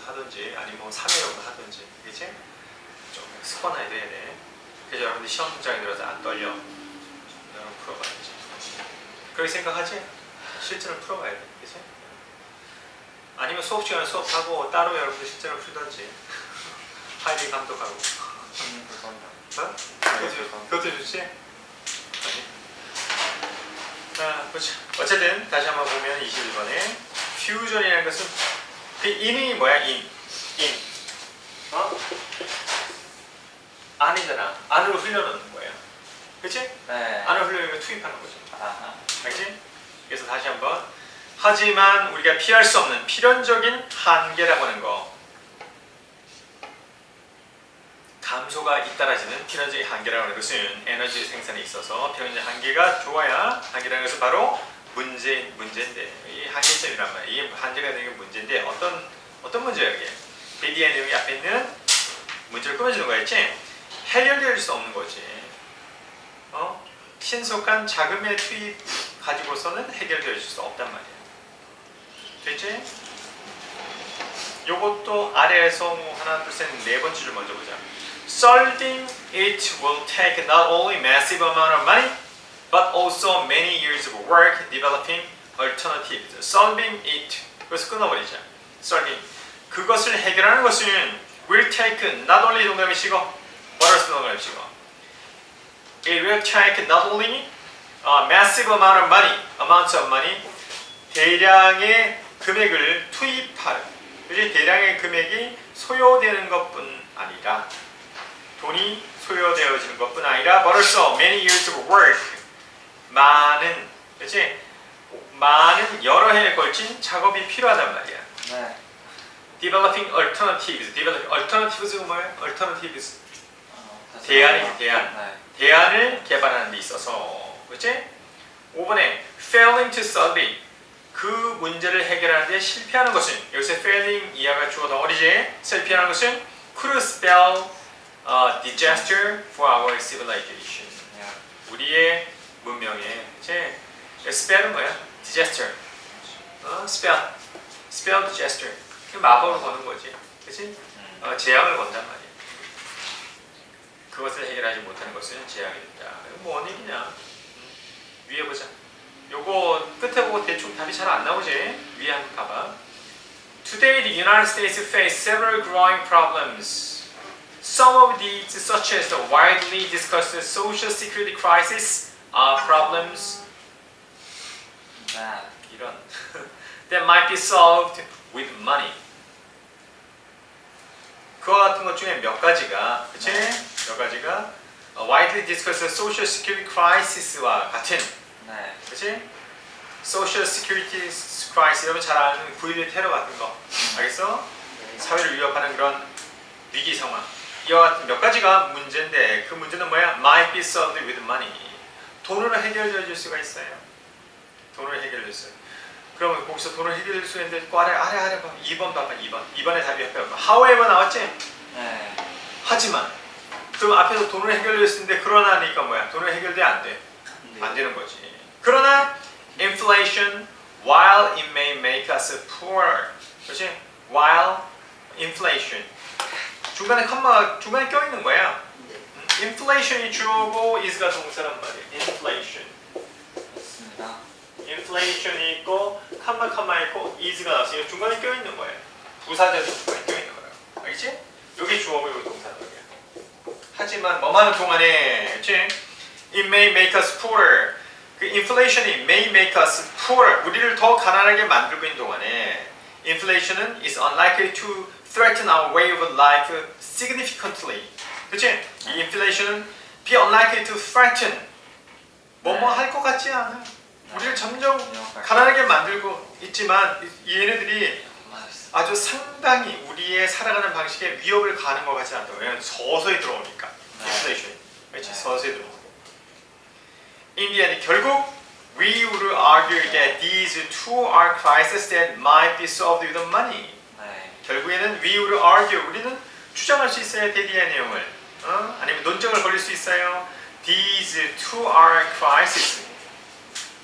정도 하든지 아니면 뭐 3회 정도 하든지, 그치? 좀 습관화해야 돼. 그래서 여러분들 시험장에 들어서 안 떨려. 여러분 풀어봐야지. 그렇게 생각하지? 실제로 풀어봐야 돼, 그치? 아니면 수업 시간에 수업하고 따로 여러분들 실제로 풀던지. 하이리 감독하고. 어? 그것도 좋지? 아니. 자, 보자. 어쨌든 다시 한번 보면 21번에 퓨전이라는 것은 그 인이 뭐야? 인. 어? 안이잖아. 안으로 흘려놓는 거예요. 그치? 네. 안으로 흘려놓으면 투입하는 거죠. 아하. 알지? 그래서 다시 한번 하지만 우리가 피할 수 없는 필연적인 한계라고 하는 거, 감소가 잇따라지는 필연적인 한계라고 하는 것은 에너지 생산에 있어서 필연적인 한계가 좋아야, 한계라는 것은 바로 문제인데, 이 한계점이란 말이야. 이게 한계가 되는 게 문제인데 어떤 문제야 이게? 대디의 내용이 앞에 있는 문제를 꾸며주는 거였지? 해결될 수 없는 거지. 신속한 자금의 투입 가지고서는 해결될 수 없단 말이야. 됐지? 요것도 아래에서 하나, 둘, 셋, 네 번째 줄 먼저 보자. Solving it will take not only massive amount of money, but also many years of work developing alternatives. Solving it. 그래서 끊어버리자. Solving. 그것을 해결하는 것은 will take not only 동감이시고, what else 동감이시고. It will take not only massive amounts of money, 대량의 금액을 투입할, 그지? 대량의 금액이 소요되는 것뿐 아니라, 돈이 소요되어지는 것뿐 아니라, but also many years of work, 많은, 그렇지? 많은 여러 해에 걸친 작업이 필요하단 말이야. 네. Developing alternatives. Alternatives가 뭐예요? Alternatives. 대안. 대안. 대안을 개발하는 데 있어서, 그렇지? 5번에 failing to solve it. 그 문제를 해결하는 데 실패하는 것은, 여기서 failing 이하가 주어 덩어리지. 실패하는 것은 could spell disaster for our civilization. 우리의 문명에, 그렇지? spell은 뭐야? disaster. spell disaster. 그 마법을 거는 거지, 그렇지? 재앙을 건단 말이야. 그것을 해결하지 못하는 것은 재앙이 된다. 이거 뭔 얘기냐? 위에 보자. 요거 끝에 보고 대충 답이 잘 안 나오지? 위에 한번 봐봐. Today the United States face several growing problems. Some of these, such as the widely discussed social security crisis, are problems 이런 that might be solved with money. 그와 같은 것 중에 몇 가지가, 그치? 몇 가지가 widely discussed social security crisis와 같은, 그치? social security crisis, 여러분 잘 아는 9.11 테러 같은 거, 알겠어? 사회를 위협하는 그런 위기 상황, 이와 같은 몇 가지가 문제인데, 그 문제는 뭐야? might be solved with money. 돈으로 해결되어 줄 수가 있어요. 돈으로 해결될 수. 그러면 거기서 돈을 해결될 수 있는데, 그 아래 봐. 2번 봐봐, 2번. 2번의 답이 옆에 봐봐. however 나왔지? 네. 하지만. 그럼 앞에서 돈을 해결될 수 있는데, 그러나니까 뭐야? 돈을 해결돼 안 돼? 안 되는 거지. 그러나, inflation, while it may make us poor. 그렇지? while inflation. 중간에 컴마가 중간에 껴있는 거야. inflation이 주어고 is가 동사란 말이야. inflation. 맞습니다. inflation이 있고 컴마 있고 is가 나왔으니까 중간에 껴있는 거예요. 부사절이 중간에 껴있는 거라고. 알겠지? 여기 주어고 여기 동사란 말이야. 하지만 뭐하는 동안에, 그치? It may make us poorer. 그 inflation이 may make us poorer. 우리를 더 가난하게 만들고 있는 동안에 inflation은 is unlikely to threaten our way of life significantly. 그치? 이 inflation은 be unlikely to threaten. 뭐뭐 할 것 같지 않아. 우리를 점점 가난하게 만들고 있지만 얘네들이 아주 상당히 우리의 살아가는 방식에 위협을 가는 것 같지 않다. 왜냐면 서서히 들어오니까. inflation. 그렇지? 서서히 들어오고. In the end, 결국 we would argue that these two are crises that might be solved with money. 결국에는 we would argue, 우리는 주장할 수 있어요. 대디의 내용을. 아니면 논쟁을 벌일 수 있어요. These two are crises.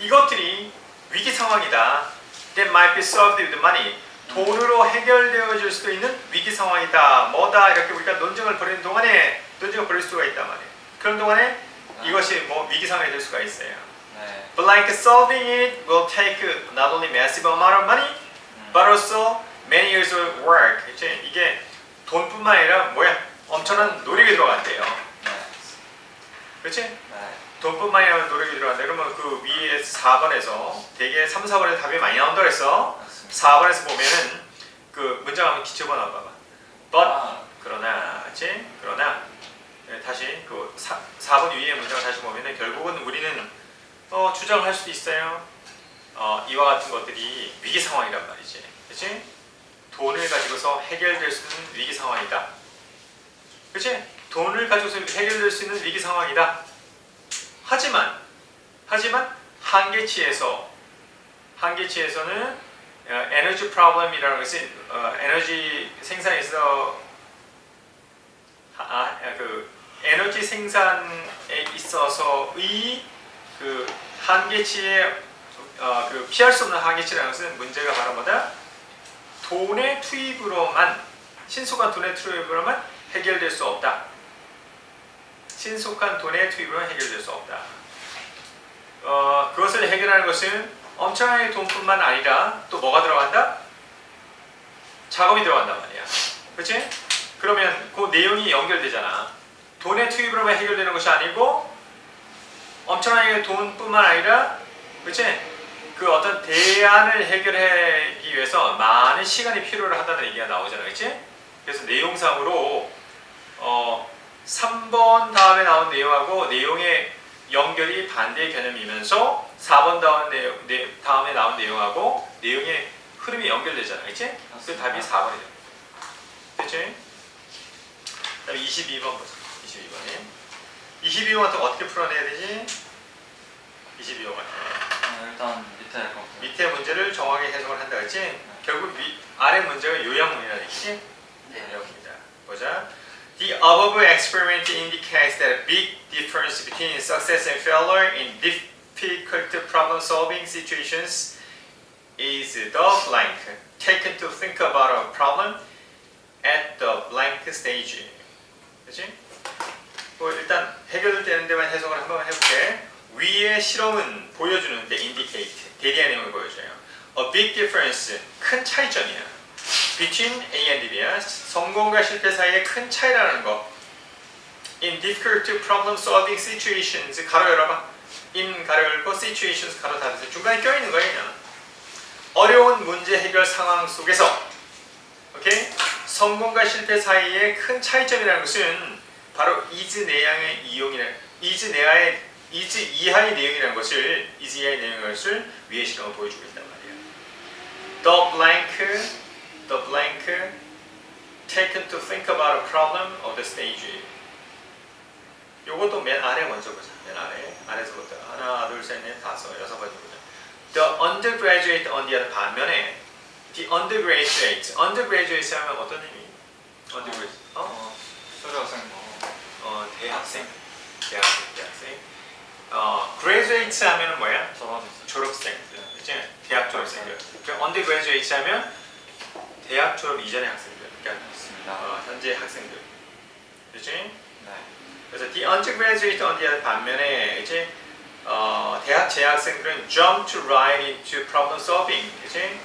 이것들이 위기 상황이다. That might be solved with money. 돈으로 해결되어질 수도 있는 위기 상황이다. 뭐다 이렇게 우리가 논쟁을 벌이는 동안에 논쟁을 벌일 수가 있단 말이에요. 그런 동안에 이것이 뭐 위기 상황이 될 수가 있어요. 네. But like solving it will take not only massive amount of money, but also many years of work. 그치? 이게 돈뿐만 아니라 뭐야? 엄청난 노력이 들어간대요. 네. 그렇지? 네. 돈뿐만 아니라 노력이 들어간다. 그러면 그 위에 4번에서 되게 3, 4번에 답이 많이 나온다 그랬어. 맞습니다. 4번에서 보면은 그 문장 한번 기초번 봐봐. But 아, 그러나, 그렇지? 그러나 네, 다시 그 4번 위에 문장을 다시 보면은 결국은 우리는 주장을 할 수도 있어요. 이와 같은 것들이 위기 상황이란 말이지, 그렇지? 돈을 가지고서 해결될 수 있는 위기 상황이다, 그렇지? 돈을 가지고서 해결될 수 있는 위기 상황이다. 하지만 한계치에서는 에너지 프로블럼이라는 것이 에너지 생산에서 그 에너지 생산에 있어서의 그 한계치에 그 피할 수 없는 한계치라는 것은 문제가 바로 뭐다? 돈의 투입으로만, 신속한 돈의 투입으로만 해결될 수 없다. 신속한 돈의 투입으로만 해결될 수 없다. 그것을 해결하는 것은 엄청나게 돈뿐만 아니라 또 뭐가 들어간다? 자금이 들어간단 말이야. 그렇지? 그러면 그 내용이 연결되잖아. 돈의 투입으로만 해결되는 것이 아니고 엄청나게 돈뿐만 아니라, 그렇지? 그 어떤 대안을 해결하기 위해서 많은 시간이 필요하다는 얘기가 나오잖아, 그렇지? 그래서 내용상으로 3번 다음에 나온 내용하고 내용의 연결이 반대의 개념이면서 4번 다음에 나온 내용하고 내용의 흐름이 연결되잖아, 그렇지? 그 답이 4번이죠. 그렇지? 그다음에 22번 보자. 22번에 22번 같은 거 어떻게 풀어내야 되지? 22번 같은 일단 밑에 거. 밑에 문제를 정확하게 해석을 한다 그랬지? 결국 아래 문제가 요약문이라는 얘기지? 네. 요약입니다. 보자. The above experiment indicates that a big difference between success and failure in difficult problem-solving situations is the blank taken to think about a problem at the blank stage. 그렇지? 일단 해결되는 데만 해석을 한번 해볼게. 위의 실험은 보여주는데 indicate, 대리한 내용을 보여줘요. A big difference, 큰 차이점이야. Between A and B야. 성공과 실패 사이에 큰 차이라는 거. In difficult problem solving situations, 가로 열어봐. In 가로 열고 situations 가로 닫아서 중간에 껴있는 거예요, 그냥. 어려운 문제 해결 상황 속에서, 오케이? 성공과 실패 사이에 큰 차이점이라는 것은 바로 is 내향의 이용이라는, is 이하의 내용이라는 것을, is 이하의 내용이라는 것을 위의 실험을 보여주고 있단 말이에요. The blank taken to think about a problem of the stage. 요것도 맨 아래 먼저 보자. 맨 아래서부터 하나, 둘, 셋, 넷, 다섯, 여섯 번째 보자. The undergraduate on the other 반면에 the undergraduate 하면 어떤 의미? undergraduate 수료생 뭐. 대학생. graduate 하면은 뭐야? 졸업생. 그치? 대학 졸업생들. undergraduate 하면 대학 졸업 이전의 학생들. 그러니까 현재 학생들. 그치? 네. 그래서 the undergraduate on the other 반면에 이제 대학 재학생들은 jump to right into problem solving. 그치?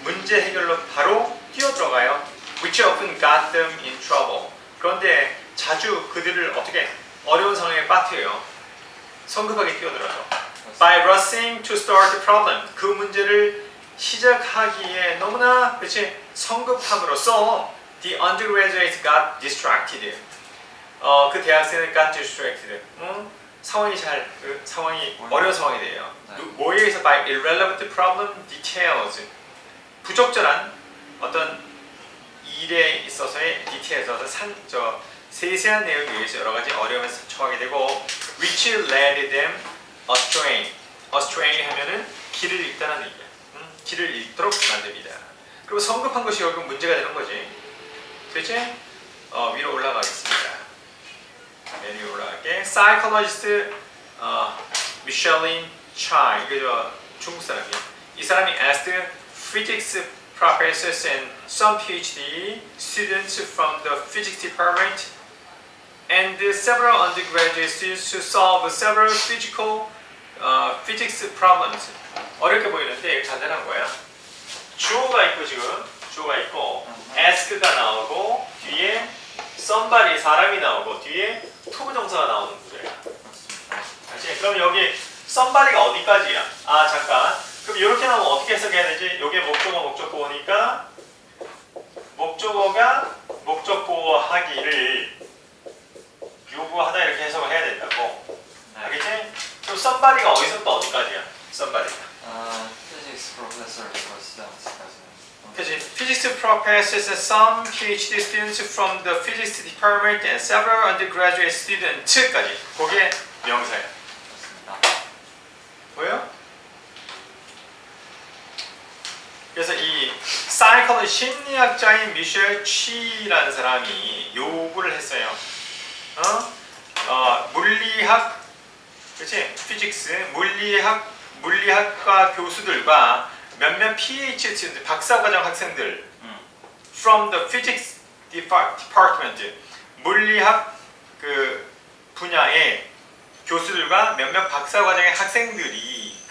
문제 해결로 바로 뛰어들어가요. which often got them in trouble. 그런데 자주 그들을 어떻게 어려운 상황에 빠뜨려요. 성급하게 뛰어들어서. By rushing to start the problem. 그 문제를 시작하기에 너무나 그치 성급함으로써 the undergraduate got distracted. 그 대학생은 got distracted. 상황이 어려운 상황이 돼요. 네. 뭐에 의해서 by irrelevant problem details. 부적절한 어떤 일에 있어서의 디테일에서 세세한 내용에 의해서 여러 가지 어려움에 처하게 되고 which led them astray. astray 하면은 길을 잃다는 얘기야. 길을 잃도록 만듭니다. 그리고 성급한 것이 결국 문제가 되는 거지. 그렇지? 위로 올라가겠습니다. 맨 위로 올라갈게. Psychologist Michelin Chai. 이게 중국 사람이야. 이 사람이 asked physics professors and some PhD students from the physics department and several undergraduate students to solve several physics problems. 어렵게 보이는데 간단한 거야. 주어가 있고 지금 주어가 있고 ask가 나오고 뒤에 somebody 사람이 나오고 뒤에 to 부정사가 나오는 구조야. 알지? 그럼 여기 somebody가 어디까지야? 아 잠깐. 그럼 이렇게 나오면 어떻게 해석해야 되지? 여기에 목적어 목적보호니까 목적어가 목적보호 하기를 요구하다 이렇게 해석을 해야 된다고. 알겠지? 그럼 somebody가 어디서부터 어디까지야? somebody가. physics professor students. 그치? Physics professors and some PhD students from the physics department and several undergraduate students까지. 그게 명사야. 보여? 그래서 이 사이콜로지 심리학자인 미셸 취라는 사람이 요구를 했어요. 물리학, 그치? 피직스, 물리학과 교수들과 몇몇 PhD student, 박사과정 학생들 from the physics department, 물리학 그 분야의 교수들과 몇몇 박사과정의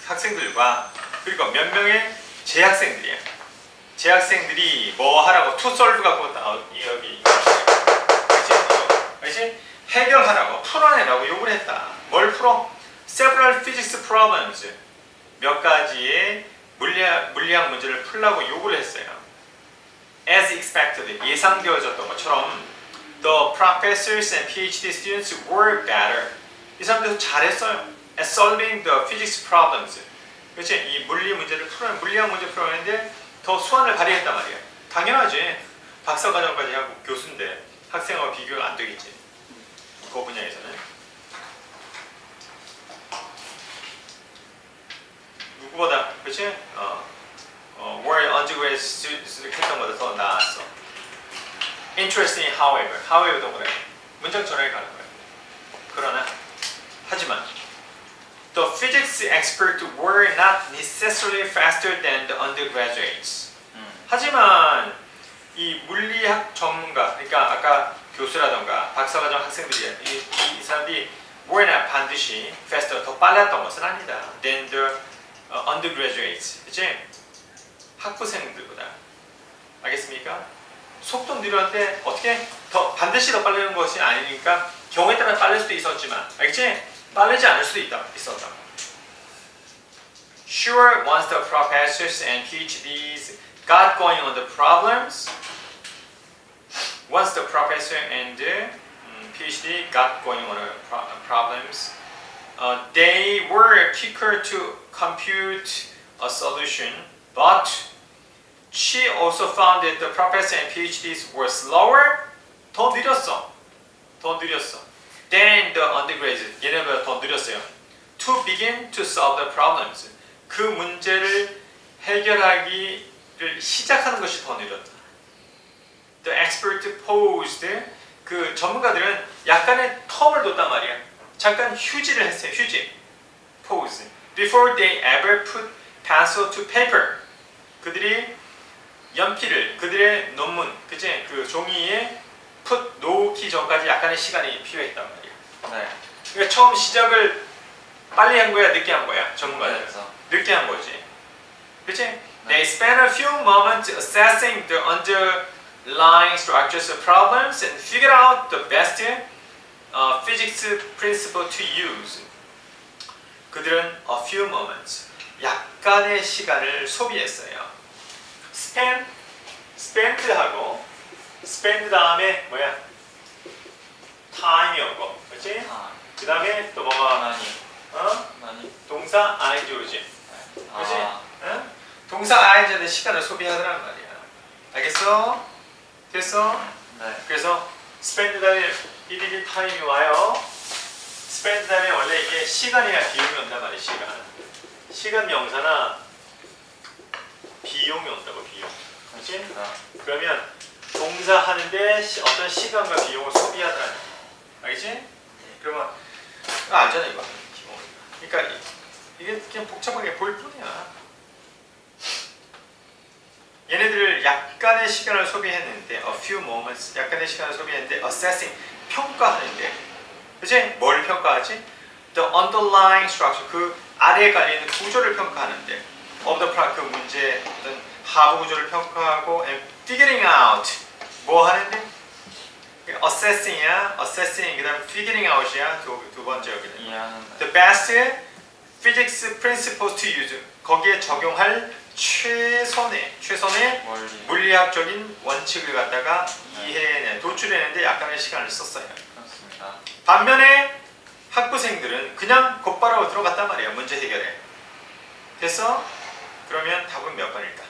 학생들과 그리고 몇 명의 재학생들이야. 재학생들이 뭐 하라고 to solve 갖고 여기 그렇지? 해결하라고 풀어내라고 요구를 했다. 뭘 풀어? Several physics problems 몇 가지의 물리학 문제를 풀라고 요구를 했어요. As expected 예상되어졌던 것처럼 the professors and PhD students were better. 이 사람들도 잘했어요. At solving the physics problems. 그렇지? 이 물리학 문제 풀어내는데 더 수완을 발휘했단 말이야. 당연하지. 박사과정까지 하고 교수인데 학생하고 비교가 안 되겠지. 그 분야에서는. 누구보다, 그렇지? were undergraduate students 했던 것보다 더 나았어. Interesting, however도 그래. 문장 전환이 가는 거야. 그러나, 하지만 the physics experts were not necessarily faster than the undergraduates. 하지만 이 물리학 전문가, 그러니까 아까 교수라던가 박사과정 학생들이 이 사람들이 were not 반드시 faster 더 빨랐던 것은 아니다. than the undergraduates, 그치? 학부생들보다. 알겠습니까? 속도 느렸는데 어떻게 반드시 더 빠르는 것이 아니니까 경우에 따라 빠를 수도 있었지만, 알겠지? 빠르지 않을 수도 있었다. Sure, once the professors and PhDs got going on the problems, once the professor and PhD got going on the problems, they were quicker to compute a solution, but she also found that the professor and PhDs were slower, 더 느렸어. Than the undergraduates, 얘네보다 더 느렸어요. To begin to solve the problems, 그 문제를 해결하기를 시작하는 것이 더 느렸다. The expert posed, 그 전문가들은 약간의 텀을 뒀단 말이야. 잠깐 휴지를 했어요. 휴지. Pause. Before they ever put pencil to paper. 그들이 연필을 그들의 논문, 그치? 그 종이에 놓기 전까지 약간의 시간이 필요했단 말이야. 네. 그러니까 처음 시작을 빨리 한 거야, 늦게 한 거야, 전문가들. 늦게 한 거지. 그치? They spent a few moments assessing the underlying structures of problems and figured out the best physics principle to use. 그들은 a few moments, 약간의 시간을 소비했어요. spend하고 spend 다음에 뭐야? time이 오고, 그렇지? 그 다음에 또 뭐가 많이. 동사 ing 오지, 그렇지? 응? 동사 ing는 시간을 소비하더란 말이야. 알겠어? 됐어? 네. 그래서 spend 다음에 이들이 time이 와요. spend 다음에 원래 이게 시간이나 비용이 온단 말이야. 시간 명사나 비용이 온다고, 비용. 그렇지? 그러면 동사 하는데 어떤 시간과 비용을 소비하더라. 알겠지? 그러면 알잖아 이거. 그러니까 이게 그냥 복잡하게 보일 뿐이야. 얘네들을 약간의 시간을 소비했는데 a few moments 약간의 시간을 소비했는데 assessing 평가하는데 그치? 뭘 평가하지? the underlying structure 그 아래에 깔려있는 구조를 평가하는데 of the problem 그 문제 어떤 하부 구조를 평가하고 and figuring out 뭐 하는데? assessing이야 assessing 그 다음에 figuring out이야 두 번째 여기는 이해하는. the best physics principles to use 거기에 적용할 최선의 원리. 물리학적인 원칙을 갖다가 이해해 도출해내는데 약간의 시간을 썼어요. 그렇습니다. 반면에 학부생들은 그냥 곧바로 들어갔단 말이에요. 문제 해결에. 됐어? 그러면 답은 몇 번일까?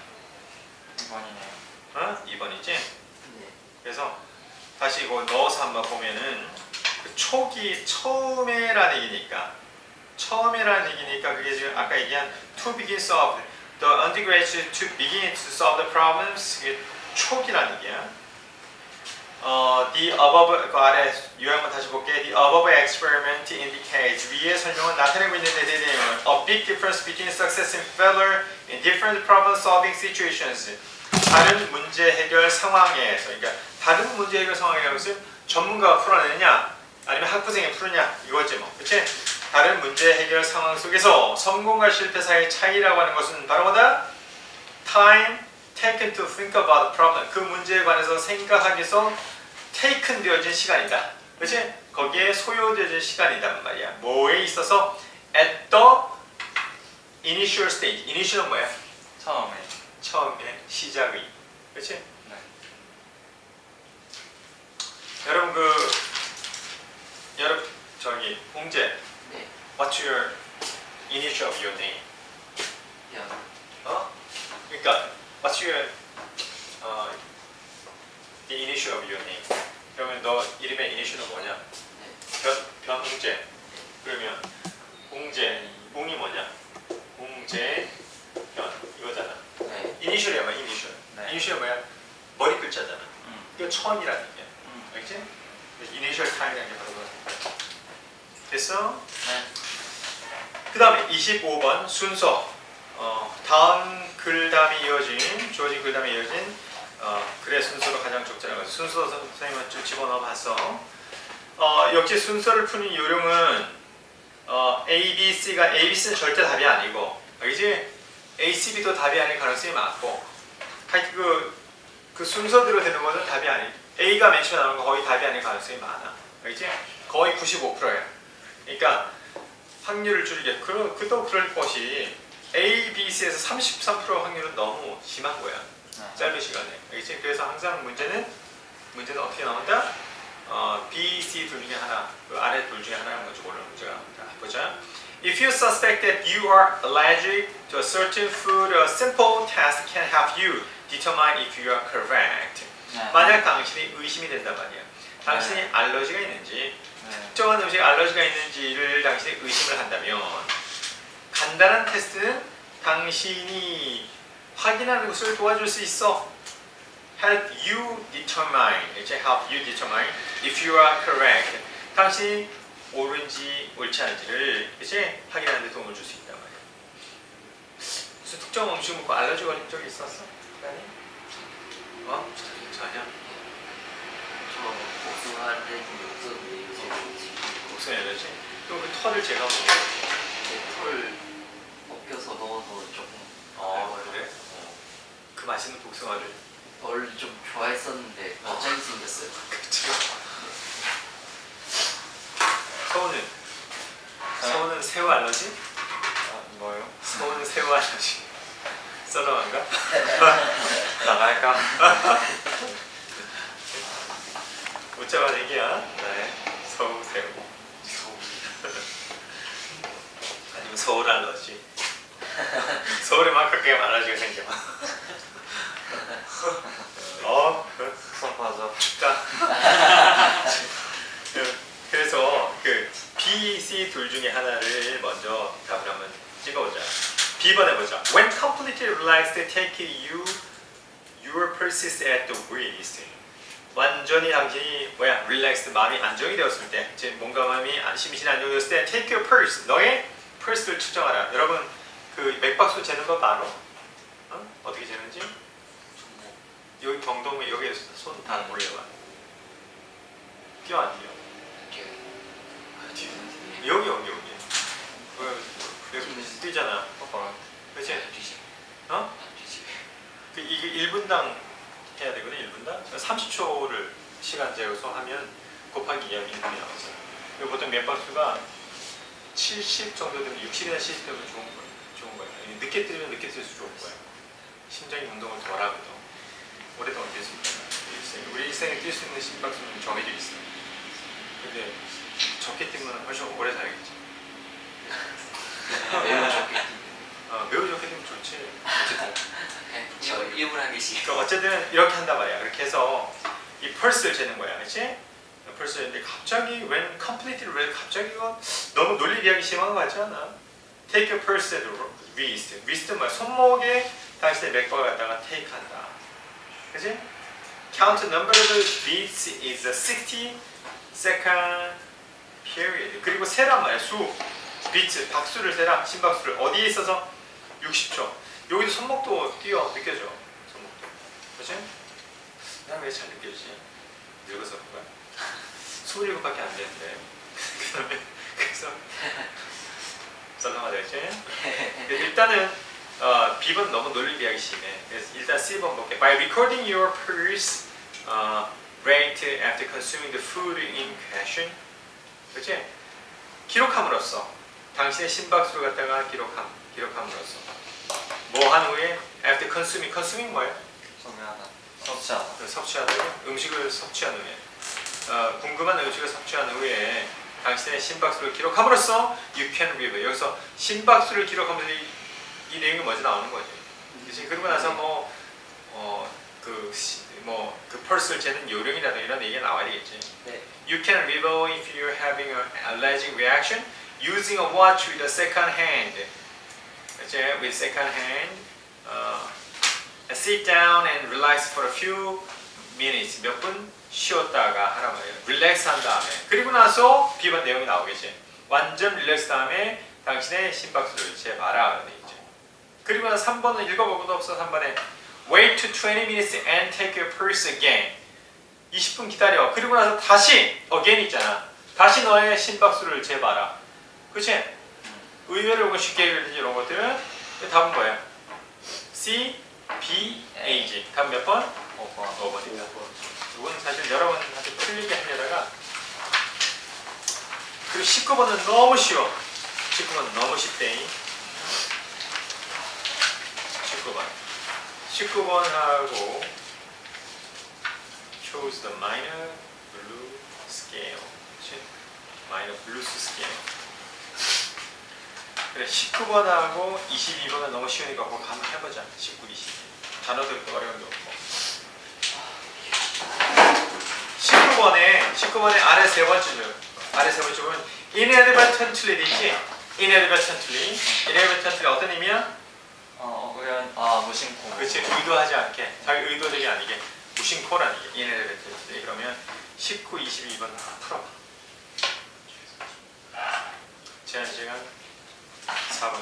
2번이네요. 어? 2번이지? 네. 그래서 다시 이거 넣어서 한번 보면은 그 초기 처음에라는 얘기니까 그게 지금 아까 얘기한 to begin solve the undergraduate to begin to solve the problems 그게 초기라는 얘기야. The above 그 아래 요약만 다시 볼게. The above experiment indicates 위에 설명은 나타내고 있는 데 대한 내용은 a big difference between success and failure in different problem solving situations. 다른 문제 해결 상황에서 그러니까 다른 문제 해결 상황이라는 것은 전문가가 풀어내느냐 아니면 학부생이 푸느냐 이거지 뭐. 그치? 다른 문제 해결 상황 속에서 성공과 실패 사이의 차이라고 하는 것은 바로 뭐다? Time taken to think about the problem. 그 문제에 관해서 생각하기 위해서 taken 되어진 시간이다. 그치? 거기에 소요되어진 시간이란 말이야. 뭐에 있어서? At the initial stage. initial은 뭐야? 처음에 시작의. 그치? 네. 여러분 저기 홍재 네. What's your initial of your name? 야. 어? 그러니까 What's your the initial of your name? 그러면 너 이름의 initial은 뭐냐? 네. 변홍재. 그러면 홍재. 홍이 뭐냐? 홍재 변 이거잖아. 네. 이니셜이야 뭐 이니셜. 네. 이니셜 뭐야? 머리 글자잖아. 이거 처음이라는 얘기야. 음. 알겠지? 이니셜 타임이라는 게 바로 그거야. 됐어? 네. 그 다음에 25번 순서 다음 글담이 이어진 주어진 글담이 이어진 글의 순서로 가장 적절한 것은 순서 선생님은 좀 집어넣어 봤어. 역시 순서를 푸는 요령은 A, B, C가 A, B, C는 절대 답이 아니고 알겠지? A, C, B도 답이 아닐 가능성이 많고 하여튼 그 순서대로 되는 것은 답이 아니 A가 맨 처음에 나오는 거 거의 답이 아닐 가능성이 많아. 알겠지? 거의 95%야. 그러니까 확률을 줄이게 그도 그럴 것이 A, B, C에서 33% 확률은 너무 심한 거야. 짧은 시간에. 알겠지? 그래서 항상 문제는 어떻게 나온다? B, C 둘 중에 하나, 그 아래 둘 중에 하나를 먼저 고르는 문제가 나온다. 보자. If you suspect that you are allergic to a certain food, a simple test can help you determine if you are correct. 네. 만약 당신이 의심이 된단 말이야. 당신이 알러지가 있는지 네. 특정한 음식에 알러지가 있는지를 당신이 의심을 한다면 간단한 테스트는 당신이 확인하는 것을 도와줄 수 있어. Help you determine, help you determine if you are correct. 당신이 옳은지 옳지 않은지를 이제 확인하는 데 도움을 줄 수 있단 말이야. 무슨 특정 음식 먹고 알러지 걸린 적이 있었어? 아니? 전혀. 저 복숭아를 없었는데 무슨 알러지? 그럼 그 털을 제가 먹어. 털 벗겨서 넣어서 조금 그래? 그 맛있는 복숭아를. 원래 좀 좋아했었는데 갑자기 생겼어요. 그치. 서우는? 서우는 새우 알러지? 뭐요? 서우는 새우 알러지. 썰어간가? 나갈까? 웃자마 얘기야. 네. 서우 새우. 아니면 서울 알러지. 서울에만 가깝게 알러지가 생겨. 섭섭하죠. 춥다. 그래서 그 B, C 둘 중에 하나를 먼저 답을 한번 찍어보자. B번 해보자. When completely relaxed, take your pulses at the wrist. 완전히 당신이 relaxed 마음이 안정이 되었을 때, 즉 뭔가 마음이 심신이 안정되었을 때, take your pulse. 너의 pulse를 측정하라. 여러분 그 맥박수 재는 거 알아? 어떻게 재는지? 여기 경동맥 여기에 손 다 올려봐. 뛰어 안 뛰어? 뛰어. 여기. 여기 뛰잖아. 그렇지? 어? 그 이게 1분당 해야 되거든. 1분당 30초를 시간 재워서 하면 곱하기 2하면 1분이 나와서. 그리고 보통 맥박수가 70 정도 되면 60이나 70 되면 좋은 거야. 늦게 뛰면 늦게 뛸수 좋은 거야. 심장이 운동을 덜 하거든. 오랫동안 뛸 수 있잖아. 우리 일생에 뛸 수 있는 심박수는 정해져 있어. 근데 적게 뛰면 훨씬 오래 살겠지. 매우 좋게. 매우 적게 뛰면 좋지. 어쨌든. 저 1분 하기씩. 그러니까 어쨌든 이렇게 한단 말이야. 이렇게 해서 이 펄스를 재는 거야, 그렇지? 펄스를 재는데 갑자기 when completely 왜 갑자기 이거 너무 논리 비하기 심한 거 같지 않아? Take your pulse at wrist. wrist 뭐야? 손목에 당신의 맥박을 갖다가 take한다. 그렇지? Count number of beats is a 60-second period. 그리고 세란 말이야. 수, 비트, 박수를 세라. 심박수를 어디에 있어서 60초. 여기도 손목도 뛰어 느껴져. 손목도. 그렇지? 난 왜 잘 느껴지지? 늙어서 그런가? 27밖에 안 되는데. 그다음에 그래서 썰렁하다 했지? 일단은 B번 너무 논리 비하기 심해. 그래서 일단 C번 볼게. By recording your pulse rate after consuming the food in question. 그렇지? 기록함으로써 당신의 심박수를 갖다가 기록함으로써 뭐 한 후에 after consuming 뭐예요? 섭취하다. 음식을 섭취한 후에 궁금한 음식을 섭취한 후에 당신의 심박수를 기록함으로써 you can read. 여기서 심박수를 기록하면서 이 내용이 먼저 나오는 거지. 그러고 나서 그 펄스를 재는 요령이라든가 이런 얘기가 나와야 되겠지. 네. You can reveal if you're having an allergic reaction using a watch with a second hand. 그렇지? With second hand. Sit down and relax for a few minutes. 몇 분 쉬었다가 하란 말이에요. 릴렉스 한 다음에. 그리고 나서 B번 내용이 나오겠지. 완전 릴렉스 다음에 당신의 심박수를 재봐라. 그리고 나서 3번은 읽어보고도 없어. 3번에 Wait to 20 minutes and take your pulse again. 20분 기다려. 그리고 나서 다시 again 있잖아. 다시 너의 심박수를 재봐라. 그치? 의외로 쉽게 읽을지 이런 것들은 답은 뭐야? C, B, A, G. 답은 몇 번? 5번입니다. 이건 사실 여러분한테 틀리게 하려다가 그리고 19번은 너무 쉬워. 19번은 너무 쉽대. 19번하고 chose the minor blue scale. 그치? minor blues scale. 그래 19번하고 22번은 너무 쉬우니까 그거 한번 해보자. 19, 22. 단어들도 어려운 게 없고. 19번에 아래 세 번째 줄. 아래 세 번째 보면 inadvertently 되지? inadvertently 어떤 의미야? 무심코. 그렇지. 의도하지 않게. 자기 의도적이 아니게. 무심코라는 게 inadvertently. 그러면 19, 22번 풀어봐. 제한 시간 4분.